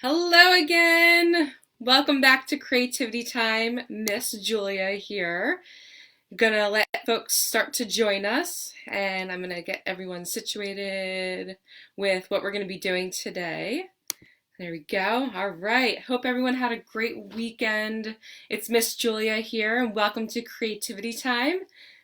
Hello again. Welcome back to Creativity Time. Miss Julia here. I'm gonna let folks start to join us, and I'm gonna get everyone situated with what we're gonna be doing today. There we go. All right. Hope everyone had a great weekend. It's Miss Julia here, and welcome to Creativity Time.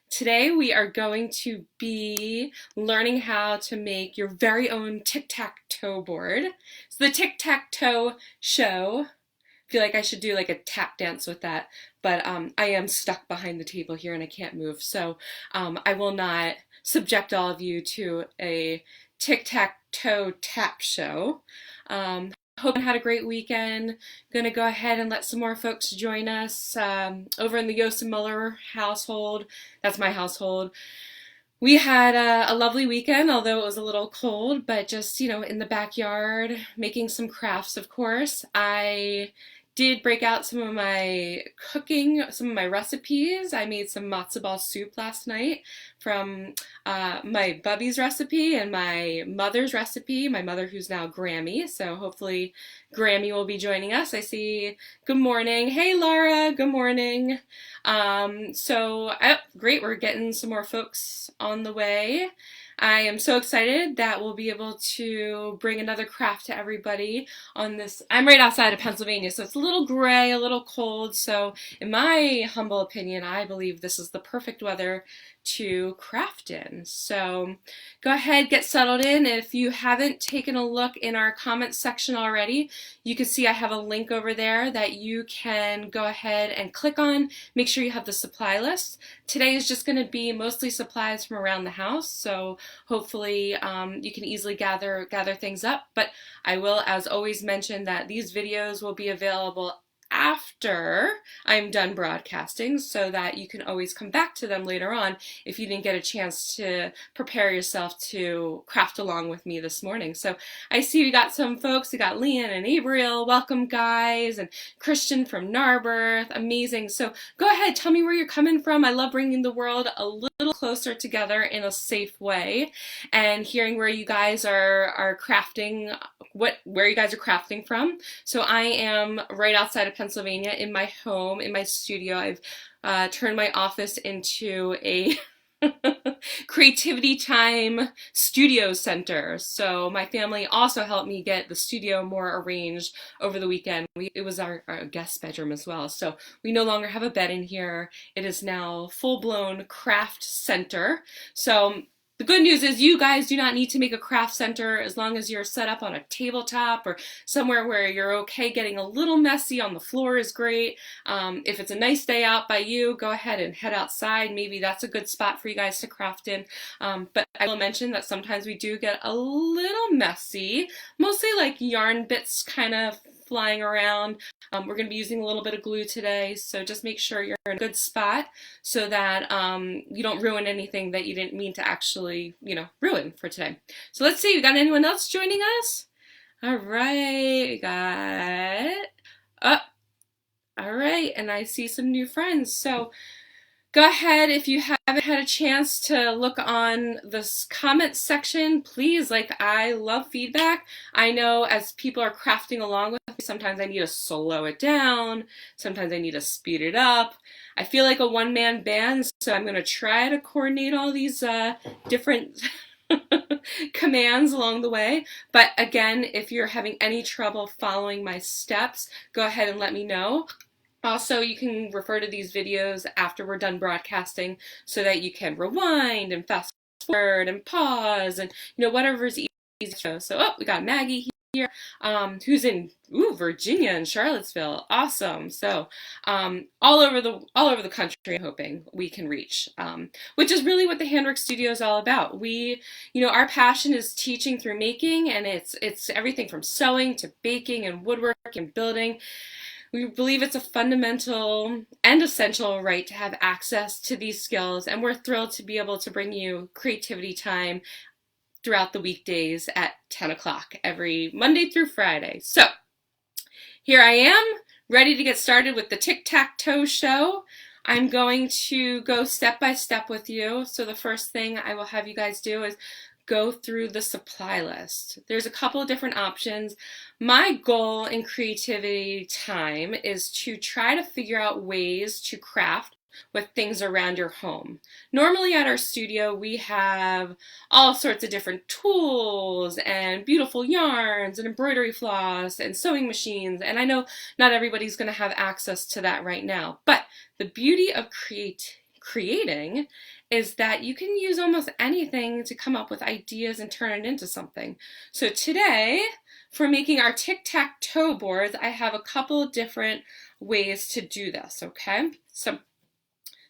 Today we are going to be learning how to make your very own tic-tac-toe board. So the tic-tac-toe show, I feel like I should do like a tap dance with that, but I am stuck behind the table here and I can't move. So I will not subject all of you to a tic-tac-toe tap show. Hope you had a great weekend. Gonna go ahead and let some more folks join us over in the Yost and Muller household. That's my household. We had a lovely weekend, although it was a little cold, but just, in the backyard, making some crafts, of course. I did break out some of my cooking, some of my recipes. I made some matzo ball soup last night from my bubby's recipe and my mother's recipe, my mother who's now Grammy, so hopefully Grammy will be joining us. I see, good morning. Hey Laura, good morning. Great, we're getting some more folks on the way. I am so excited that we'll be able to bring another craft to everybody on this. I'm right outside of Pennsylvania, so it's a little gray, a little cold, so in my humble opinion, I believe this is the perfect weather to craft in. So go ahead, get settled in. If you haven't taken a look in our comments section already, you can see I have a link over there that you can go ahead and click on. Make sure you have the supply list. Today is just going to be mostly supplies from around the house, so hopefully you can easily gather things up. But I will, as always, mention that these videos will be available after I'm done broadcasting, so that you can always come back to them later on if you didn't get a chance to prepare yourself to craft along with me this morning. So I see we got some folks. We got Leanne and Abriel. Welcome, guys. And Christian from Narberth. Amazing. So go ahead, tell me where you're coming from. I love bringing the world a little closer together in a safe way and hearing where you guys are crafting, where you guys are crafting from. So I am right outside of Pennsylvania in my home, in my studio. I've turned my office into a Creativity Time studio center. So my family also helped me get the studio more arranged over the weekend. It was our guest bedroom as well. So we no longer have a bed in here. It is now full-blown craft center. So the good news is you guys do not need to make a craft center as long as you're set up on a tabletop or somewhere where you're okay getting a little messy on the floor is great. If it's a nice day out by you, go ahead and head outside. Maybe that's a good spot for you guys to craft in. But I will mention that sometimes we do get a little messy, mostly like yarn bits kind of flying around. We're going to be using a little bit of glue today, so just make sure you're in a good spot so that you don't ruin anything that you didn't mean to actually, ruin for today. So let's see, we got anyone else joining us? All right, we got, all right, and I see some new friends. So go ahead, if you haven't had a chance to look on this comment section, please, I love feedback. I know as people are crafting along with me, sometimes I need to slow it down, sometimes I need to speed it up. I feel like a one-man band, so I'm going to try to coordinate all these different commands along the way. But again, if you're having any trouble following my steps, go ahead and let me know. Also, you can refer to these videos after we're done broadcasting so that you can rewind and fast forward and pause and, whatever is easy. So, we got Maggie here, who's in Virginia and Charlottesville. Awesome. So, all over the country, I'm hoping we can reach, which is really what the Handwork Studio is all about. We, our passion is teaching through making, and it's everything from sewing to baking and woodworking and building. We believe it's a fundamental and essential right to have access to these skills, and we're thrilled to be able to bring you Creativity Time throughout the weekdays at 10 o'clock every Monday through Friday. So here I am, ready to get started with the tic-tac-toe show. I'm going to go step by step with you. So the first thing I will have you guys do is go through the supply list. There's a couple of different options. My goal in creativity time is to try to figure out ways to craft with things around your home. Normally at our studio we have all sorts of different tools and beautiful yarns and embroidery floss and sewing machines, and I know not everybody's going to have access to that right now, but the beauty of creating is that you can use almost anything to come up with ideas and turn it into something. So today, for making our tic-tac-toe boards, I have a couple of different ways to do this, okay? So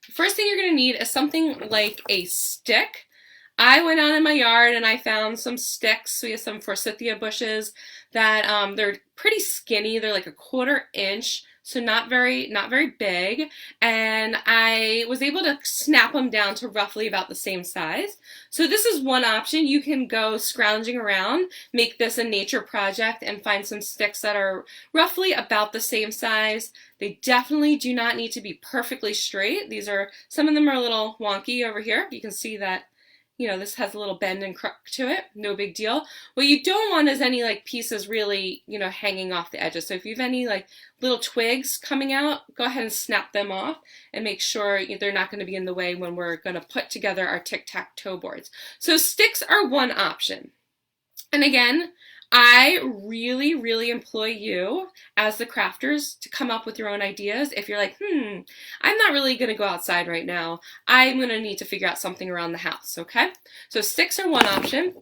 the first thing you're going to need is something like a stick. I went out in my yard and I found some sticks. We have some forsythia bushes that they're pretty skinny. They're like a 1/4 inch, so not very big. And I was able to snap them down to roughly about the same size. So this is one option. You can go scrounging around, make this a nature project, and find some sticks that are roughly about the same size. They definitely do not need to be perfectly straight. Some of them are a little wonky over here. You can see that, you know, this has a little bend and crook to it. No big deal. What you don't want is any like pieces really, you know, hanging off the edges. So if you have any like little twigs coming out, go ahead and snap them off and make sure they're not going to be in the way when we're going to put together our tic-tac-toe boards. So sticks are one option. And again, I really, really employ you as the crafters to come up with your own ideas. If you're like, I'm not really going to go outside right now, I'm going to need to figure out something around the house, okay? So sticks are one option.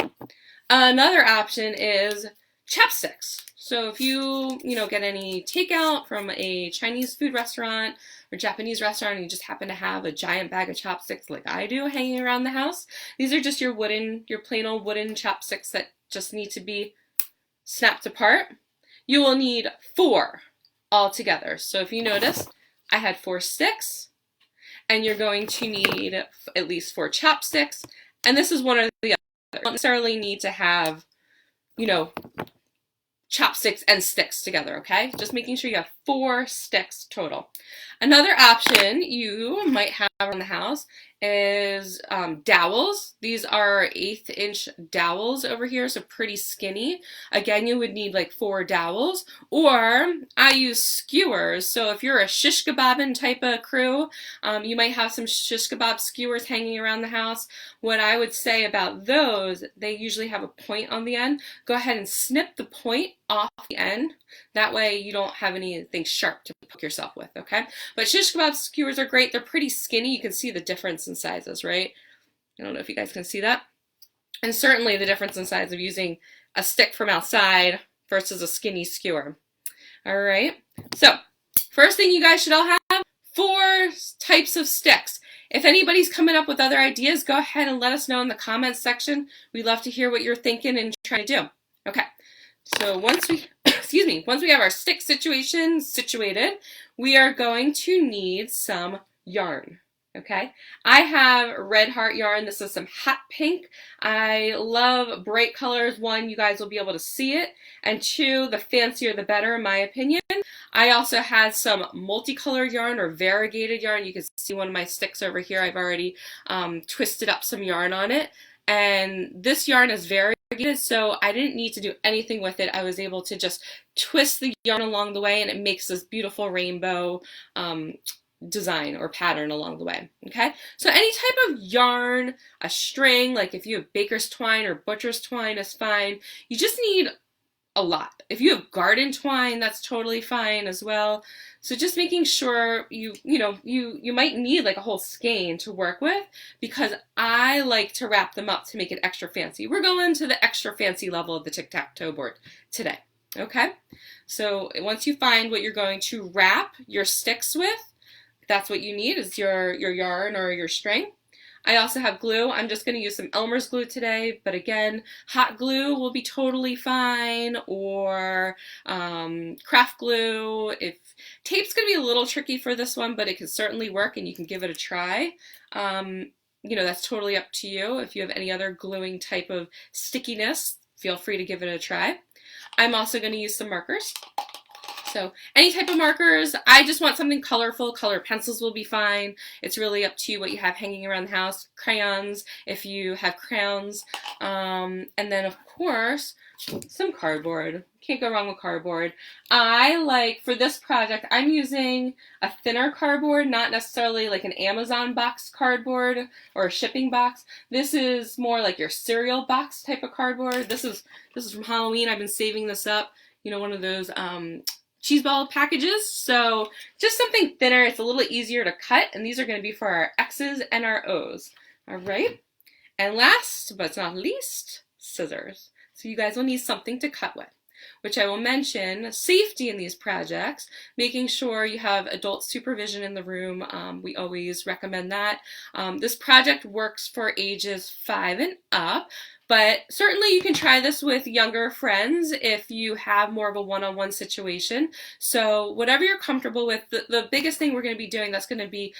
Another option is chopsticks. So if you get any takeout from a Chinese food restaurant or Japanese restaurant and you just happen to have a giant bag of chopsticks like I do hanging around the house, these are just your plain old wooden chopsticks that just need to be snapped apart. You will need 4 altogether. So if you notice, I had 4 sticks, and you're going to need at least 4 chopsticks, and this is one or the other. You don't necessarily need to have, chopsticks and sticks together, okay? Just making sure you have 4 sticks total. Another option you might have around the house is dowels. These are 1/8 inch dowels over here, so pretty skinny. Again, you would need like 4 dowels, or I use skewers. So if you're a shish kebabin type of crew, you might have some shish kebab skewers hanging around the house. What I would say about those, they usually have a point on the end. Go ahead and snip the point off the end. That way you don't have anything sharp to poke yourself with, okay? But shish kebab skewers are great. They're pretty skinny. You can see the difference in sizes, right? I don't know if you guys can see that. And certainly the difference in size of using a stick from outside versus a skinny skewer. All right. So first thing you guys should all have, 4 types of sticks. If anybody's coming up with other ideas, go ahead and let us know in the comments section. We'd love to hear what you're thinking and trying to do. Okay. So once we, once we have our stick situation situated, we are going to need some yarn. Okay, I have Red Heart yarn. This is some hot pink. I love bright colors. 1, you guys will be able to see it, and 2, the fancier the better in my opinion. I also had some multicolored yarn or variegated yarn. You can see one of my sticks over here. I've already twisted up some yarn on it, and this yarn is variegated, so I didn't need to do anything with it. I was able to just twist the yarn along the way, and it makes this beautiful rainbow design or pattern along the way. Okay, so any type of yarn, a string, like if you have baker's twine or butcher's twine is fine. You just need a lot. If you have garden twine, that's totally fine as well. So just making sure you might need like a whole skein to work with, because I like to wrap them up to make it extra fancy. We're going to the extra fancy level of the tic-tac-toe board today. Okay, so once you find what you're going to wrap your sticks with, that's what you need, is your yarn or your string. I also have glue. I'm just going to use some Elmer's glue today, but again, hot glue will be totally fine, or craft glue. If tape's going to be a little tricky for this one, but it can certainly work and you can give it a try. That's totally up to you. If you have any other gluing type of stickiness, feel free to give it a try. I'm also going to use some markers. So any type of markers, I just want something colorful. Colored pencils will be fine. It's really up to you what you have hanging around the house. Crayons, if you have crayons. And then of course, some cardboard. Can't go wrong with cardboard. I like, for this project, I'm using a thinner cardboard, not necessarily like an Amazon box cardboard or a shipping box. This is more like your cereal box type of cardboard. This is from Halloween. I've been saving this up. You know, one of those cheese ball packages. So just something thinner. It's a little easier to cut, and these are going to be for our X's and our O's. All right. And last but not least, scissors. So you guys will need something to cut with, which I will mention safety in these projects, making sure you have adult supervision in the room. We always recommend that. This project works for ages 5 and up, but certainly you can try this with younger friends if you have more of a one-on-one situation. So whatever you're comfortable with, the biggest thing we're going to be doing that's going to be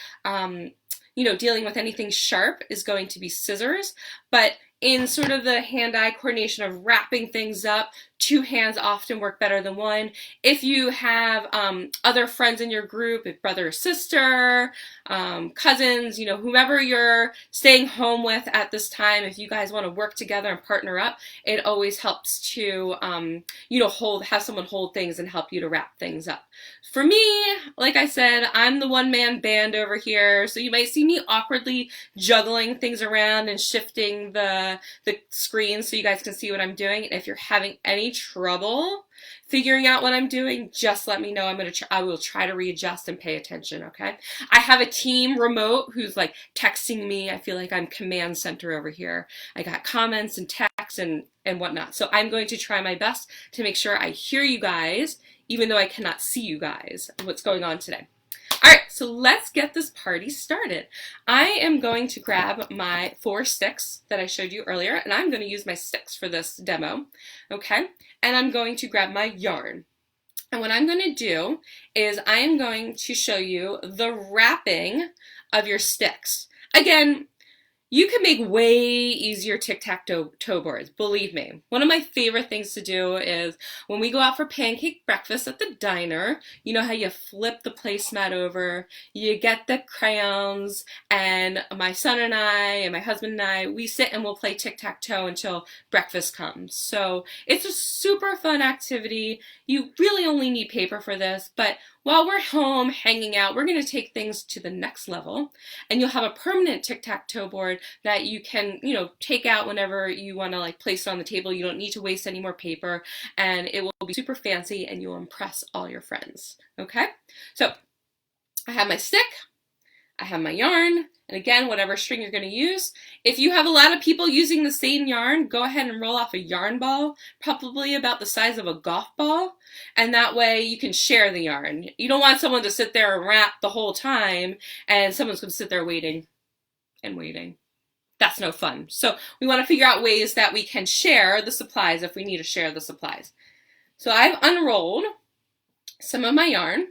dealing with anything sharp is going to be scissors, but in sort of the hand-eye coordination of wrapping things up, 2 hands often work better than 1. If you have other friends in your group, if brother or sister, cousins, whomever you're staying home with at this time, if you guys want to work together and partner up, it always helps to, have someone hold things and help you to wrap things up. For me, like I said, I'm the one-man band over here, so you might see me awkwardly juggling things around and shifting the screen so you guys can see what I'm doing. And if you're having any trouble figuring out what I'm doing, just let me know. I will try to readjust and pay attention, okay? I have a team remote who's like texting me. I feel like I'm command center over here. I got comments and texts and whatnot. So I'm going to try my best to make sure I hear you guys, even though I cannot see you guys, what's going on today. All right, so let's get this party started. I am going to grab my 4 sticks that I showed you earlier, and I'm going to use my sticks for this demo, okay? And I'm going to grab my yarn. And what I'm going to do is I am going to show you the wrapping of your sticks. Again, you can make way easier tic-tac-toe boards, believe me. One of my favorite things to do is when we go out for pancake breakfast at the diner, you know how you flip the placemat over, you get the crayons, and my son and I and my husband and I, we sit and we'll play tic-tac-toe until breakfast comes. So it's a super fun activity. You really only need paper for this, but while we're home hanging out, we're going to take things to the next level, and you'll have a permanent tic-tac-toe board that you can, take out whenever you want to place it on the table. You don't need to waste any more paper, and it will be super fancy, and you'll impress all your friends. Okay? So I have my stick, I have my yarn, and again, whatever string you're going to use. If you have a lot of people using the same yarn, go ahead and roll off a yarn ball, probably about the size of a golf ball, and that way you can share the yarn. You don't want someone to sit there and wrap the whole time, and someone's going to sit there waiting and waiting. That's no fun. So we want to figure out ways that we can share the supplies if we need to share the supplies. So I've unrolled some of my yarn,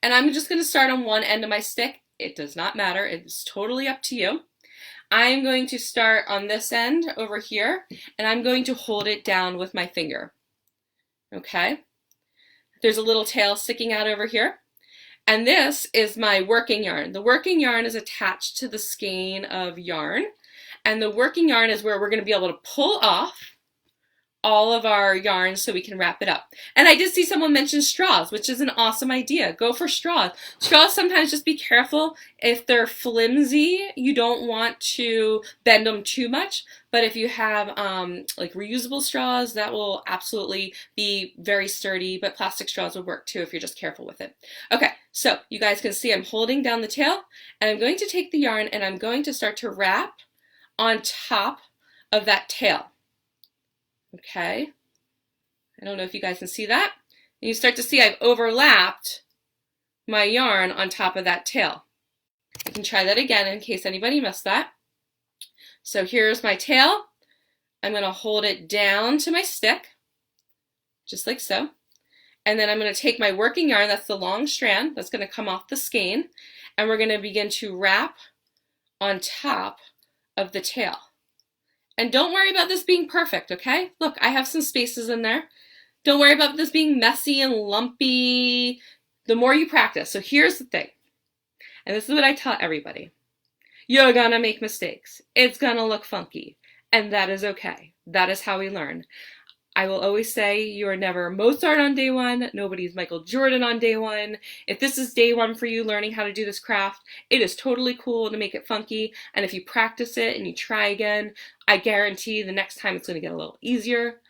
and I'm just going to start on one end of my stick. It does not matter. It's totally up to you. I'm going to start on this end over here, and I'm going to hold it down with my finger. Okay? There's a little tail sticking out over here. And this is my working yarn. The working yarn is attached to the skein of yarn, and the working yarn is where we're going to be able to pull off all of our yarn so we can wrap it up. And I did see someone mention straws, which is an awesome idea. Go for straws. Straws, sometimes just be careful. If they're flimsy, you don't want to bend them too much. But if you have reusable straws, that will absolutely be very sturdy. But plastic straws will work too if you're just careful with it. Okay, so you guys can see I'm holding down the tail, and I'm going to take the yarn and I'm going to start to wrap on top of that tail. Okay, I don't know if you guys can see that. And you start to see I've overlapped my yarn on top of that tail. I can try that again in case anybody missed that. So here's my tail. I'm going to hold it down to my stick, just like so. And then I'm going to take my working yarn, that's the long strand, that's going to come off the skein, and we're going to begin to wrap on top of the tail. And don't worry about this being perfect, okay? Look, I have some spaces in there. Don't worry about this being messy and lumpy. The more you practice. So here's the thing, and this is what I tell everybody. You're gonna make mistakes. It's gonna look funky, and that is okay. That is how we learn. I will always say you are never Mozart on day one. Nobody's Michael Jordan on day one. If this is day one for you learning how to do this craft, it is totally cool to make it funky. And if you practice it and you try again, I guarantee the next time it's going to get a little easier,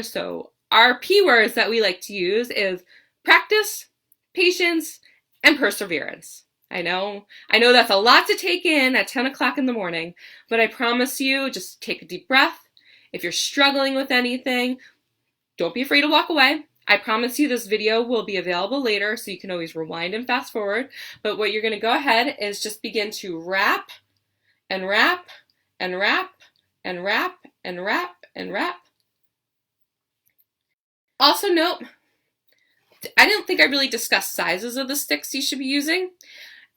So our P words that we like to use is practice, patience, and perseverance. I know that's a lot to take in at 10 o'clock in the morning, but I promise you, just take a deep breath. If you're struggling with anything, don't be afraid to walk away. I promise you this video will be available later, so you can always rewind and fast forward. But what you're going to go ahead is just begin to wrap and wrap and wrap and wrap and wrap and wrap. Also note, I don't think I really discussed sizes of the sticks you should be using.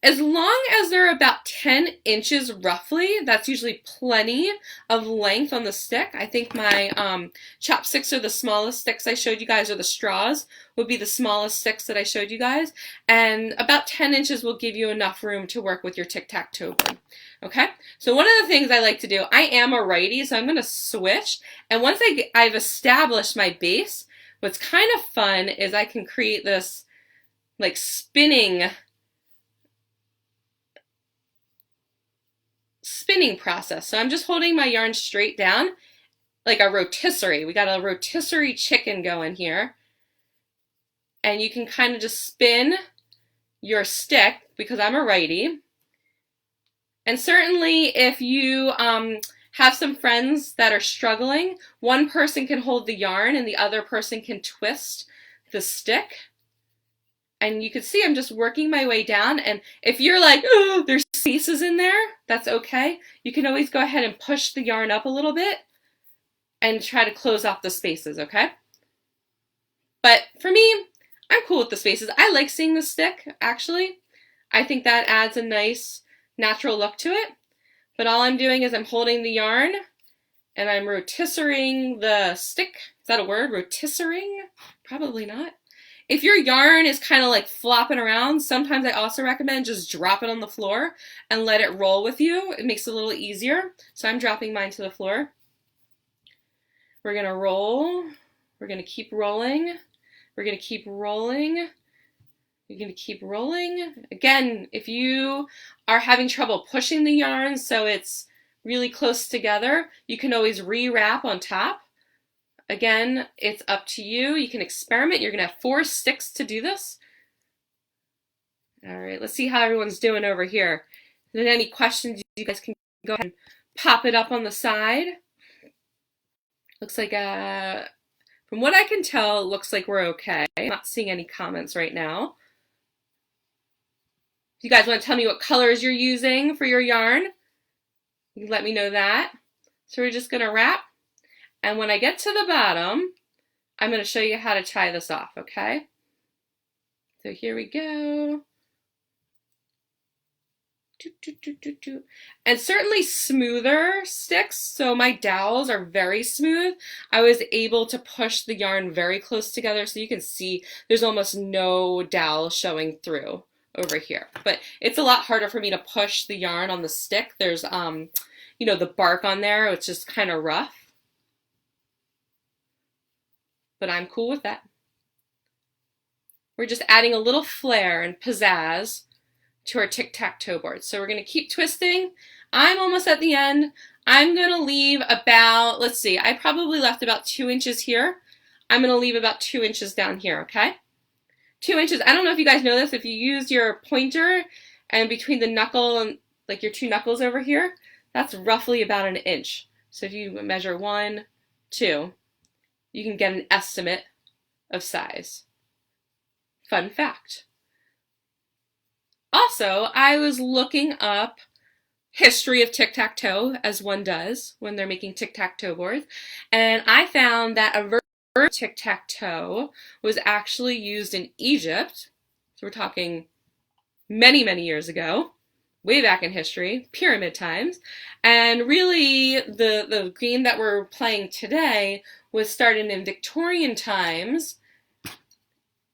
As long as they're about 10 inches roughly, that's usually plenty of length on the stick. I think my chopsticks are the smallest sticks I showed you guys, or the straws would be the smallest sticks that I showed you guys. And about 10 inches will give you enough room to work with your tic-tac-toe board. Okay, so one of the things I like to do, I am a righty, so I'm going to switch. And once I've established my base, what's kind of fun is I can create this like spinning process. So I'm just holding my yarn straight down like a rotisserie. We got a rotisserie chicken going here. And you can kind of just spin your stick because I'm a righty. And certainly if you have some friends that are struggling, one person can hold the yarn and the other person can twist the stick. And you can see I'm just working my way down. And if you're like, oh, there's spaces in there, that's okay. You can always go ahead and push the yarn up a little bit and try to close off the spaces, okay? But for me, I'm cool with the spaces. I like seeing the stick, actually. I think that adds a nice natural look to it. But all I'm doing is I'm holding the yarn and I'm rotisserie-ing the stick. Is that a word? Rotisserie-ing? Probably not. If your yarn is kind of like flopping around, sometimes I also recommend just drop it on the floor and let it roll with you. It makes it a little easier. So I'm dropping mine to the floor. We're going to roll. We're going to keep rolling. We're going to keep rolling. You're going to keep rolling. Again, if you are having trouble pushing the yarn so it's really close together, you can always rewrap on top. Again, it's up to you. You can experiment. You're going to have 4 sticks to do this. All right, let's see how everyone's doing over here. If there's any questions, you guys can go ahead and pop it up on the side. Looks like, from what I can tell, it looks like we're okay. I'm not seeing any comments right now. If you guys want to tell me what colors you're using for your yarn, you can let me know that. So we're just going to wrap. And when I get to the bottom, I'm going to show you how to tie this off, okay? So here we go. And certainly smoother sticks, so my dowels are very smooth. I was able to push the yarn very close together so you can see there's almost no dowel showing through over here. But it's a lot harder for me to push the yarn on the stick. There's, you know, the bark on there, it's just kind of rough. But I'm cool with that. We're just adding a little flair and pizzazz to our tic-tac-toe board. So we're going to keep twisting. I'm almost at the end. I'm going to leave about, let's see, I probably left about 2 inches here. I'm going to leave about 2 inches down here, okay? 2 inches. I don't know if you guys know this. If you use your pointer and between the knuckle and like your 2 knuckles over here, that's roughly about 1 inch. So if you measure 1, 2, you can get an estimate of size. Fun fact. Also, I was looking up history of tic-tac-toe, as one does when they're making tic-tac-toe boards, and I found that a version of tic-tac-toe was actually used in Egypt. So we're talking many, many years ago. way back in history, pyramid times. And really, the game that we're playing today was started in Victorian times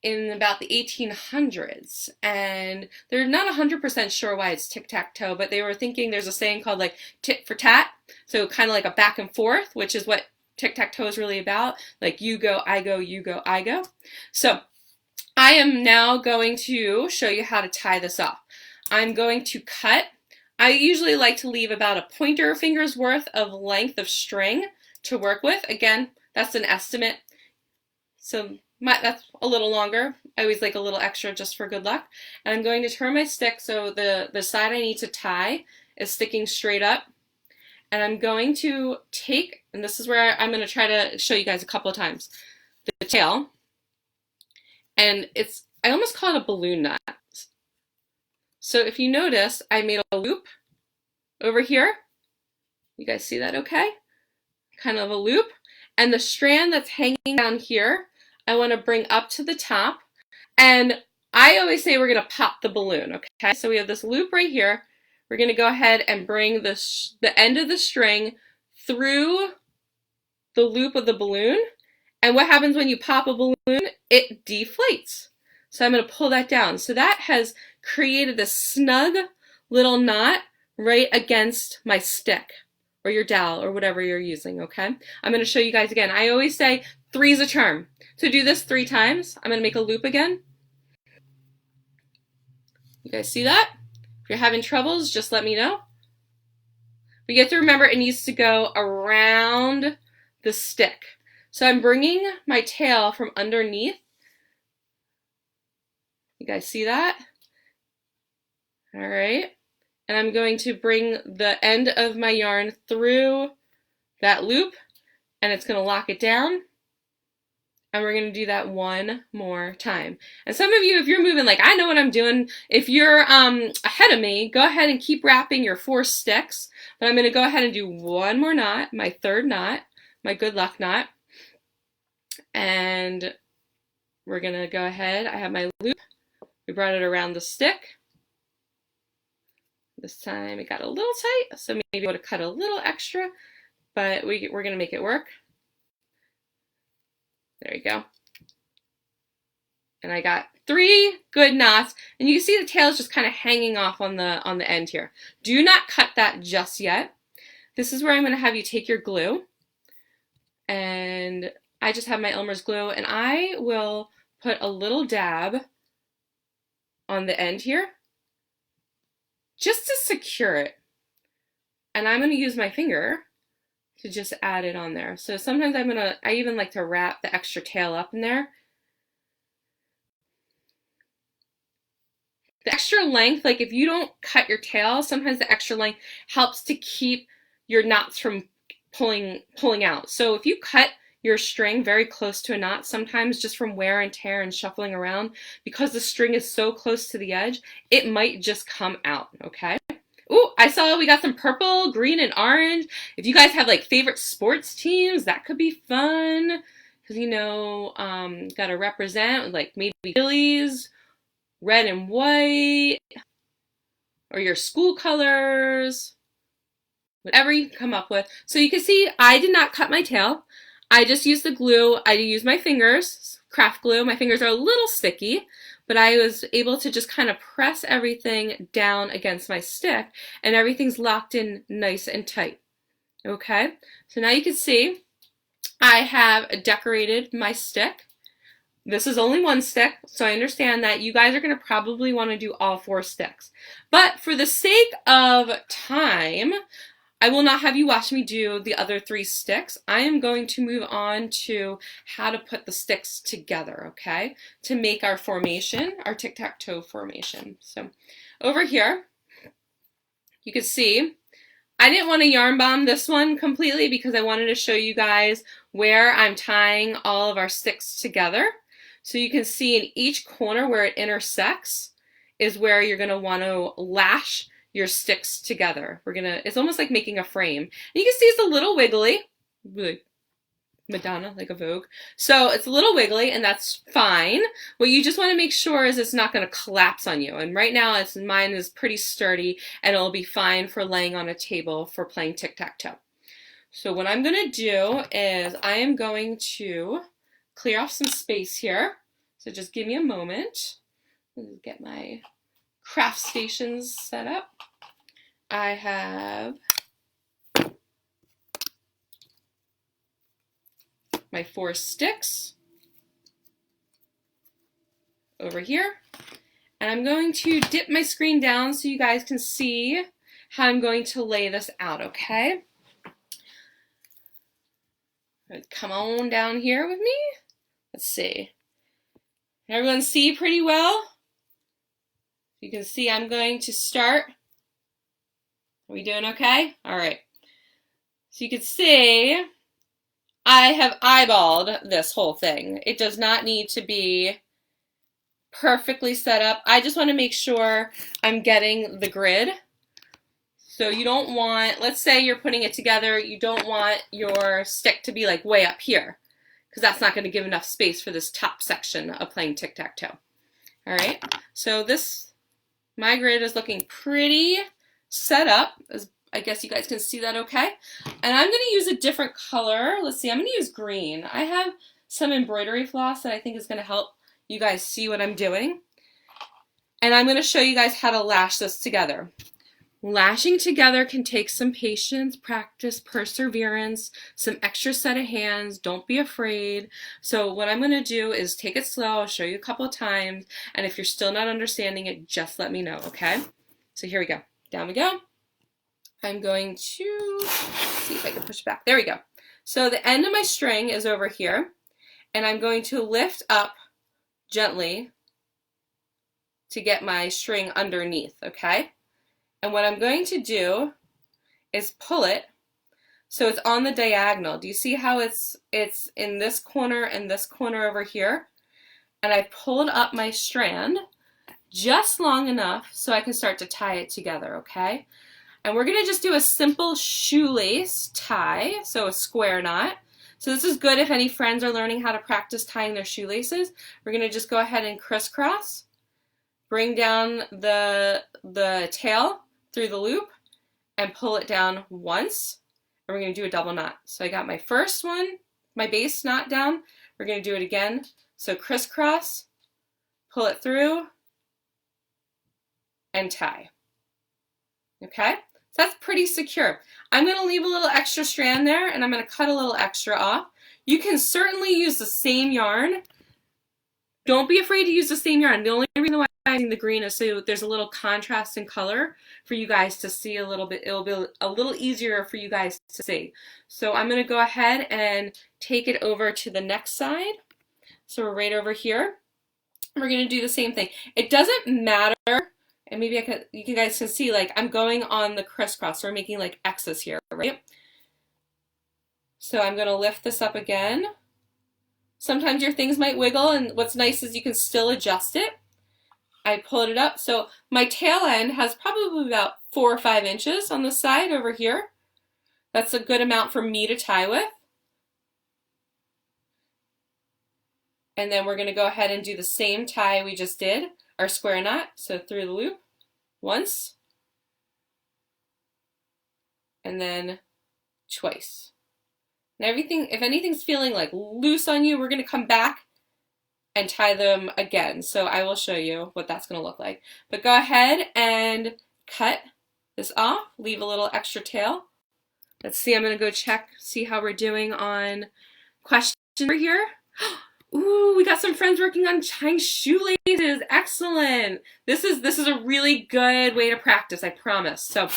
in about the 1800s. And they're not 100% sure why it's tic-tac-toe, but they were thinking there's a saying called like tit for tat. So kind of like a back and forth, which is what tic-tac-toe is really about. Like you go, you go, I go. So I am now going to show you how to tie this off. I'm going to cut. I usually like to leave about a pointer finger's worth of length of string to work with. Again, that's an estimate. So that's a little longer. I always like a little extra just for good luck. And I'm going to turn my stick so the side I need to tie is sticking straight up. And I'm going to take, and this is where I'm going to try to show you guys a couple of times, the tail. And I almost call it a balloon knot. So if you notice, I made a loop over here. You guys see that okay? Kind of a loop. And the strand that's hanging down here, I want to bring up to the top. And I always say we're going to pop the balloon, okay? So we have this loop right here. We're going to go ahead and bring the end of the string through the loop of the balloon. And what happens when you pop a balloon? It deflates. So I'm going to pull that down. So that has created this snug little knot right against my stick or your dowel or whatever you're using, okay? I'm going to show you guys again. I always say 3 is a charm. So do this 3 times. I'm going to make a loop again. You guys see that? If you're having troubles, just let me know. We get to remember it needs to go around the stick. So I'm bringing my tail from underneath. You guys see that? All right. And I'm going to bring the end of my yarn through that loop, and it's going to lock it down. And we're going to do that one more time. And some of you, if you're moving like I know what I'm doing, if you're ahead of me, go ahead and keep wrapping your 4 sticks. But I'm going to go ahead and do one more knot, my 3rd knot, my good luck knot. And we're going to go ahead. I have my loop. We brought it around the stick. This time it got a little tight, so maybe I would have cut a little extra, but we're going to make it work. There you go. And I got 3 good knots, and you can see the tail is just kind of hanging off on the end here. Do not cut that just yet. This is where I'm going to have you take your glue, and I just have my Elmer's glue, and I will put a little dab on the end here just to secure it. And I'm going to use my finger to just add it on there. So sometimes I even like to wrap the extra tail up in there. The extra length, like if you don't cut your tail, sometimes the extra length helps to keep your knots from pulling out. So if you cut your string very close to a knot, sometimes just from wear and tear and shuffling around, because the string is so close to the edge, it might just come out, okay? Ooh, I saw we got some purple, green, and orange. If you guys have like favorite sports teams, that could be fun. Because, you know, got to represent like maybe Phillies, red and white, or your school colors, whatever you can come up with. So you can see I did not cut my tail. I just used the glue. I used my fingers, craft glue. My fingers are a little sticky, but I was able to just kind of press everything down against my stick, and everything's locked in nice and tight. Okay, so now you can see I have decorated my stick. This is only 1 stick, so I understand that you guys are going to probably want to do all 4 sticks. But for the sake of time, I will not have you watch me do the other 3 sticks. I am going to move on to how to put the sticks together, okay? To make our formation, our tic-tac-toe formation. So over here, you can see, I didn't want to yarn bomb this one completely because I wanted to show you guys where I'm tying all of our sticks together. So you can see in each corner where it intersects is where you're going to want to lash your sticks together. It's almost like making a frame. And you can see it's a little wiggly. Madonna, like a Vogue. So it's a little wiggly, and that's fine. What you just want to make sure is it's not going to collapse on you. And right now, mine is pretty sturdy, and it'll be fine for laying on a table for playing tic-tac-toe. So what I'm going to do is I am going to clear off some space here. So just give me a moment. Get my craft stations set up. I have my 4 sticks over here. And I'm going to dip my screen down so you guys can see how I'm going to lay this out, okay? Come on down here with me. Let's see. Can everyone see pretty well? You can see I'm going to start. Are we doing okay? All right. So you can see I have eyeballed this whole thing. It does not need to be perfectly set up. I just want to make sure I'm getting the grid. So you don't want, let's say you're putting it together, you don't want your stick to be like way up here, because that's not going to give enough space for this top section of playing tic-tac-toe. All right, so my grid is looking pretty set up. I guess you guys can see that okay. And I'm going to use a different color. Let's see, I'm going to use green. I have some embroidery floss that I think is going to help you guys see what I'm doing. And I'm going to show you guys how to lash this together. Lashing together can take some patience, practice, perseverance, some extra set of hands. Don't be afraid. So what I'm going to do is take it slow. I'll show you a couple of times. And if you're still not understanding it, just let me know, okay? So here we go. Down we go. I'm going to see if I can push it back. There we go. So the end of my string is over here. And I'm going to lift up gently to get my string underneath, okay? And what I'm going to do is pull it so it's on the diagonal. Do you see how it's in this corner and this corner over here? And I pulled up my strand just long enough so I can start to tie it together, okay? And we're going to just do a simple shoelace tie, so a square knot. So this is good if any friends are learning how to practice tying their shoelaces. We're going to just go ahead and crisscross, bring down the tail through the loop, and pull it down once, and we're going to do a double knot. So I got my first one, my base knot down. We're going to do it again. So crisscross, pull it through, and tie. Okay? So that's pretty secure. I'm going to leave a little extra strand there, and I'm going to cut a little extra off. You can certainly use the same yarn. Don't be afraid to use the same yarn. The only reason why I'm using the green is so there's a little contrast in color for you guys to see a little bit. It'll be a little easier for you guys to see. So I'm going to go ahead and take it over to the next side. So we're right over here. We're going to do the same thing. It doesn't matter, and maybe you guys can see, like, I'm going on the crisscross. So we're making like X's here, right? So I'm going to lift this up again. Sometimes your things might wiggle, and what's nice is you can still adjust it. I pulled it up. So my tail end has probably about 4 or 5 inches on the side over here. That's a good amount for me to tie with. And then we're going to go ahead and do the same tie we just did, our square knot. So through the loop once, and then twice. And everything, if anything's feeling like loose on you, we're going to come back and tie them again. So I will show you what that's going to look like. But go ahead and cut this off, leave a little extra tail. Let's see, I'm going to go check, see how we're doing on questions over here. Ooh, we got some friends working on tying shoelaces. Excellent. This is a really good way to practice, I promise. So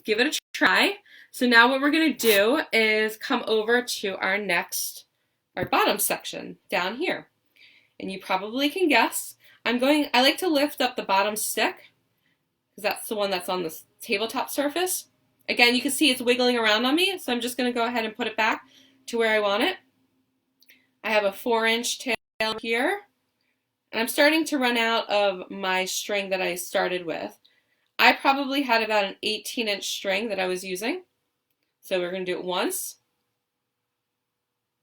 give it a try. So now what we're going to do is come over to our bottom section down here. And you probably can guess. I like to lift up the bottom stick because that's the one that's on the tabletop surface. Again, you can see it's wiggling around on me, so I'm just going to go ahead and put it back to where I want it. I have a 4-inch tail here, and I'm starting to run out of my string that I started with. I probably had about an 18-inch string that I was using. So we're going to do it once,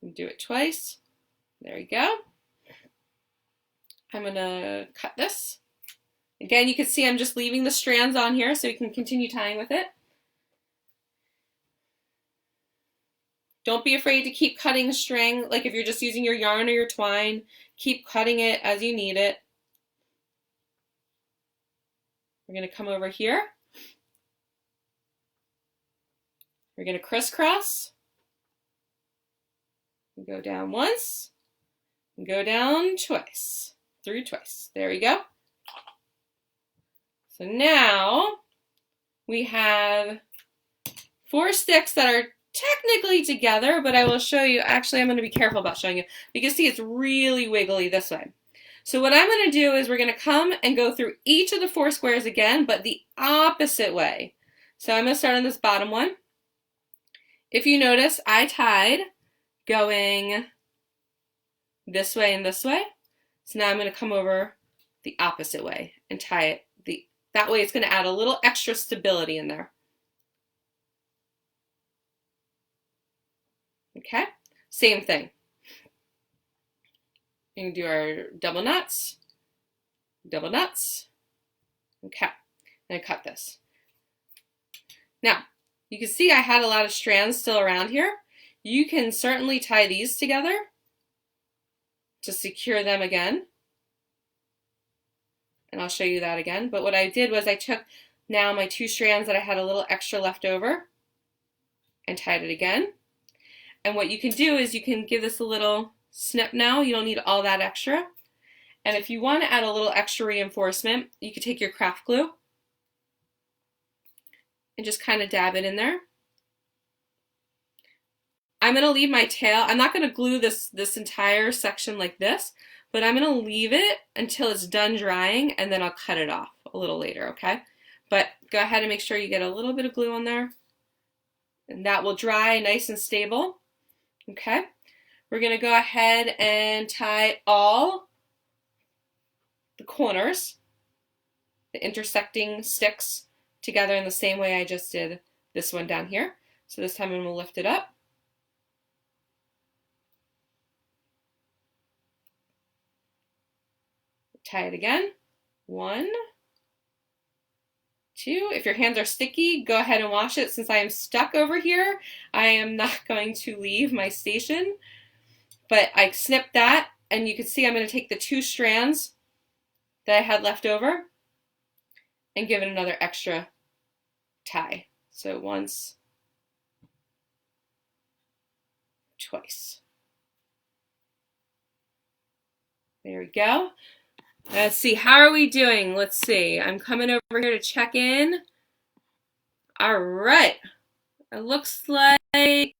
Do it twice. There you go. I'm gonna cut this. Again, you can see I'm just leaving the strands on here so you can continue tying with it. Don't be afraid to keep cutting the string. Like if you're just using your yarn or your twine, keep cutting it as you need it. We're going to come over here. We're going to crisscross. Go down once, and go down twice, through twice. There we go. So now we have 4 sticks that are technically together, but I will show you. Actually, I'm going to be careful about showing you. You can see it's really wiggly this way. So what I'm going to do is we're going to come and go through each of the 4 squares again, but the opposite way. So I'm going to start on this bottom one. If you notice, I tied going this way and this way. So now I'm going to come over the opposite way and tie it. That way it's going to add a little extra stability in there. Okay, same thing. You can do our double knots. Okay, and I cut this. Now, you can see I had a lot of strands still around here. You can certainly tie these together to secure them again. And I'll show you that again. But what I did was I took now my 2 strands that I had a little extra left over and tied it again. And what you can do is you can give this a little snip now. You don't need all that extra. And if you want to add a little extra reinforcement, you could take your craft glue and just kind of dab it in there. I'm going to leave my tail. I'm not going to glue this entire section like this, but I'm going to leave it until it's done drying, and then I'll cut it off a little later, okay? But go ahead and make sure you get a little bit of glue on there, and that will dry nice and stable, okay? We're going to go ahead and tie all the corners, the intersecting sticks, together in the same way I just did this one down here. So this time I'm going to lift it up. Tie it again. 1, 2. If your hands are sticky, go ahead and wash it. Since I am stuck over here, I am not going to leave my station. But I snipped that, and you can see I'm going to take the 2 strands that I had left over and give it another extra tie. So once, twice. There we go. Let's see, how are we doing? Let's see. I'm coming over here to check in. All right. It looks like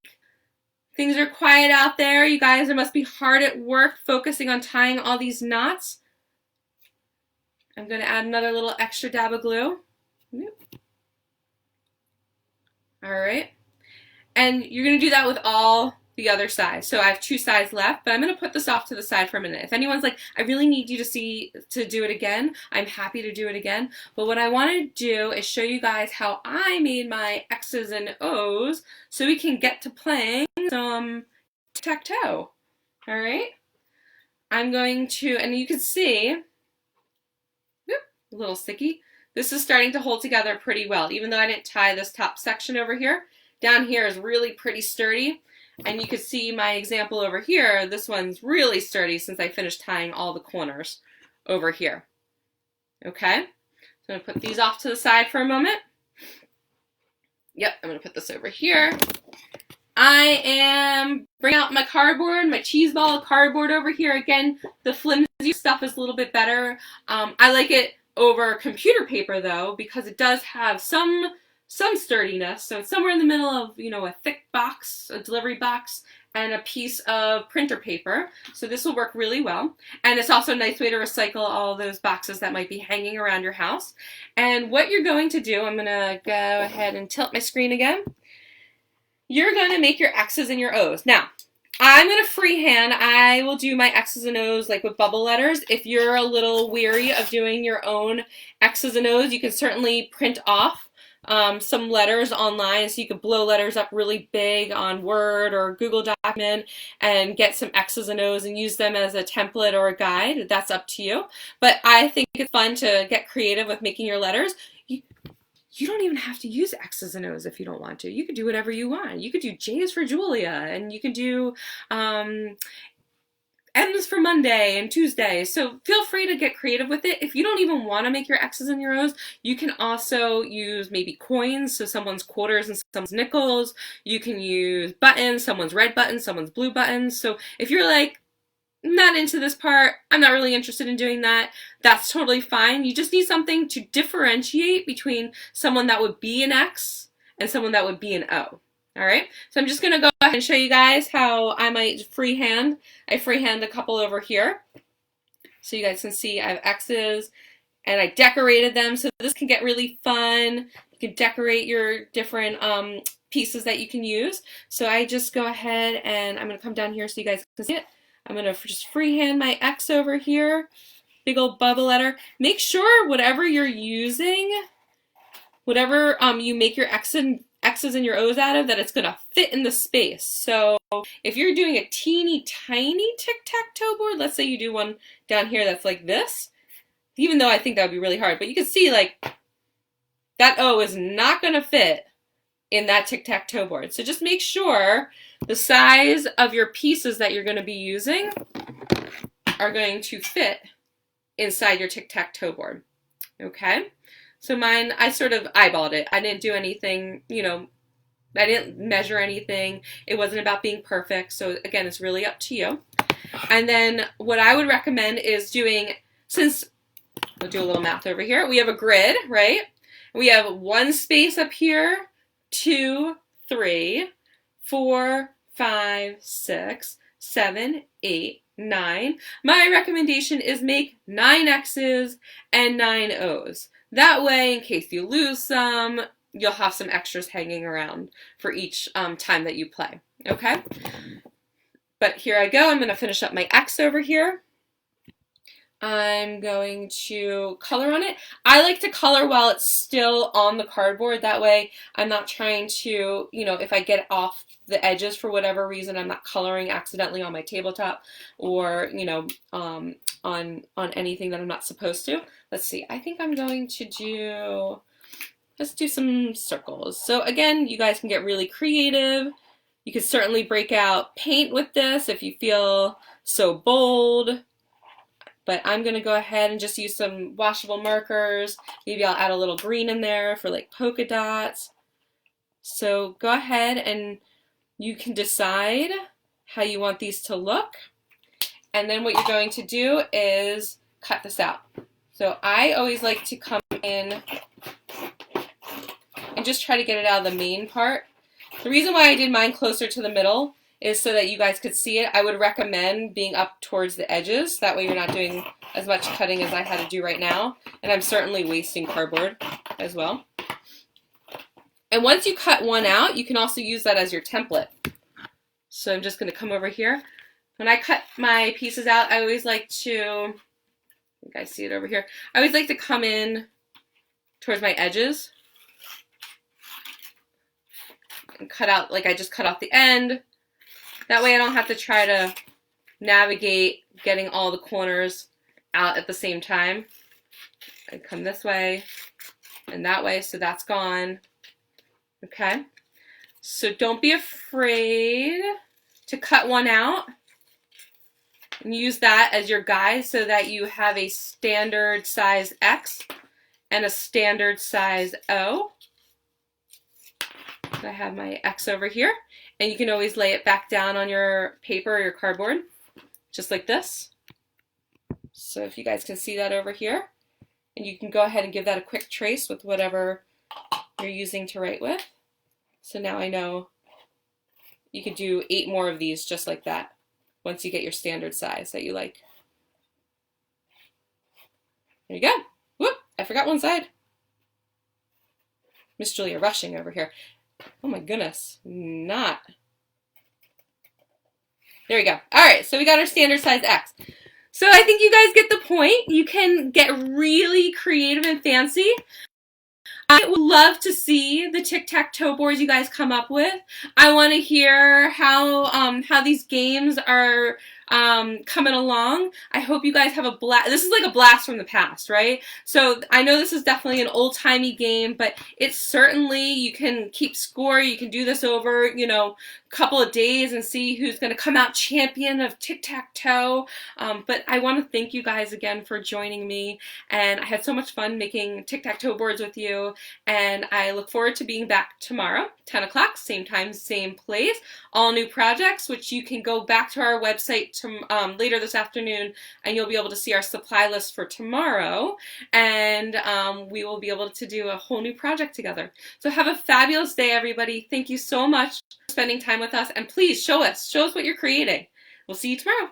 things are quiet out there. You guys must be hard at work focusing on tying all these knots. I'm going to add another little extra dab of glue. All right. And you're going to do that with all the other sides. So I have 2 sides left, but I'm going to put this off to the side for a minute. If anyone's like, I really need you to do it again, I'm happy to do it again. But what I want to do is show you guys how I made my X's and O's so we can get to playing some tic-tac-toe. All right. I'm going to, and you can see, whoop, a little sticky. This is starting to hold together pretty well, even though I didn't tie this top section over here. Down here is really pretty sturdy. And you can see my example over here. This one's really sturdy since I finished tying all the corners over here. Okay, so I'm going to put these off to the side for a moment. Yep, I'm going to put this over here. I am bringing out my cardboard, my cheese ball cardboard over here. Again, the flimsy stuff is a little bit better. I like it over computer paper though, because it does have some sturdiness. So it's somewhere in the middle of, you know, a thick box, a delivery box, and a piece of printer paper. So this will work really well. And it's also a nice way to recycle all those boxes that might be hanging around your house. And what you're going to do, I'm going to go ahead and tilt my screen again. You're going to make your X's and your O's. Now, I'm going to freehand. I will do my X's and O's like with bubble letters. If you're a little weary of doing your own X's and O's, you can certainly print off some letters online, so you could blow letters up really big on Word or Google document and get some X's and O's and use them as a template or a guide. That's up to you. But I think it's fun to get creative with making your letters. You don't even have to use X's and O's if you don't want to. You could do whatever you want. You could do J's for Julia, and you could do M's for Monday and Tuesday. So feel free to get creative with it. If you don't even want to make your X's and your O's, you can also use maybe coins, so someone's quarters and someone's nickels. You can use buttons, someone's red buttons, someone's blue buttons. So if you're like, not into this part, I'm not really interested in doing that, that's totally fine. You just need something to differentiate between someone that would be an X and someone that would be an O. Alright, so I'm just going to go ahead and show you guys how I might freehand. I freehand a couple over here. So you guys can see I have X's and I decorated them, so this can get really fun. You can decorate your different pieces that you can use. So I just go ahead and I'm going to come down here so you guys can see it. I'm going to just freehand my X over here, big old bubble letter. Make sure whatever you're using, whatever you make your X's and your O's out of, that it's going to fit in the space. So if you're doing a teeny tiny tic-tac-toe board, let's say you do one down here that's like this, even though I think that would be really hard, but you can see like that O is not going to fit in that tic-tac-toe board. So just make sure the size of your pieces that you're going to be using are going to fit inside your tic-tac-toe board. Okay? So mine, I sort of eyeballed it. I didn't do anything, you know, I didn't measure anything. It wasn't about being perfect. So again, it's really up to you. And then what I would recommend is doing, since, we'll do a little math over here. We have a grid, right? We have one space up here, 2, 3, 4, 5, 6, 7, 8, 9. My recommendation is make 9 X's and 9 O's. That way, in case you lose some, you'll have some extras hanging around for each time that you play. Okay? But here I go. I'm going to finish up my X over here. I'm going to color on it. I like to color while it's still on the cardboard. That way I'm not trying to, you know, if I get off the edges for whatever reason, I'm not coloring accidentally on my tabletop or, you know, on anything that I'm not supposed to. Let's see. I think I'm going to do, let's do some circles. So again, you guys can get really creative. You can certainly break out paint with this if you feel so bold. But I'm going to go ahead and just use some washable markers. Maybe I'll add a little green in there for like polka dots. So go ahead and you can decide how you want these to look. And then what you're going to do is cut this out. So I always like to come in and just try to get it out of the main part. The reason why I did mine closer to the middle is so that you guys could see it. I would recommend being up towards the edges. That way you're not doing as much cutting as I had to do right now. And I'm certainly wasting cardboard as well. And once you cut one out, you can also use that as your template. So I'm just going to come over here. When I cut my pieces out, I always like to, you guys see it over here, I always like to come in towards my edges and cut out, like I just cut off the end. That way I don't have to try to navigate getting all the corners out at the same time. I come this way and that way, so that's gone. Okay, so don't be afraid to cut one out and use that as your guide so that you have a standard size X and a standard size O. I have my X over here, and you can always lay it back down on your paper or your cardboard, just like this. So if you guys can see that over here, and you can go ahead and give that a quick trace with whatever you're using to write with. So now I know you could do 8 more of these just like that once you get your standard size that you like. There you go. Whoop, I forgot one side. Miss Julia rushing over here. Oh my goodness, not. There we go. All right, so we got our standard size X. So I think you guys get the point. You can get really creative and fancy. I would love to see the tic-tac-toe boards you guys come up with. I want to hear how these games are coming along. I hope you guys have a blast. This is like a blast from the past, right? So I know this is definitely an old-timey game, but it's certainly, you can keep score. You can do this over, you know, a couple of days and see who's going to come out champion of tic-tac-toe. But I want to thank you guys again for joining me, and I had so much fun making tic-tac-toe boards with you, and I look forward to being back tomorrow, 10 o'clock, same time, same place, all new projects, which you can go back to our website later this afternoon, and you'll be able to see our supply list for tomorrow, and we will be able to do a whole new project together. So have a fabulous day, everybody. Thank you so much for spending time with us, and please show us what you're creating. We'll see you tomorrow.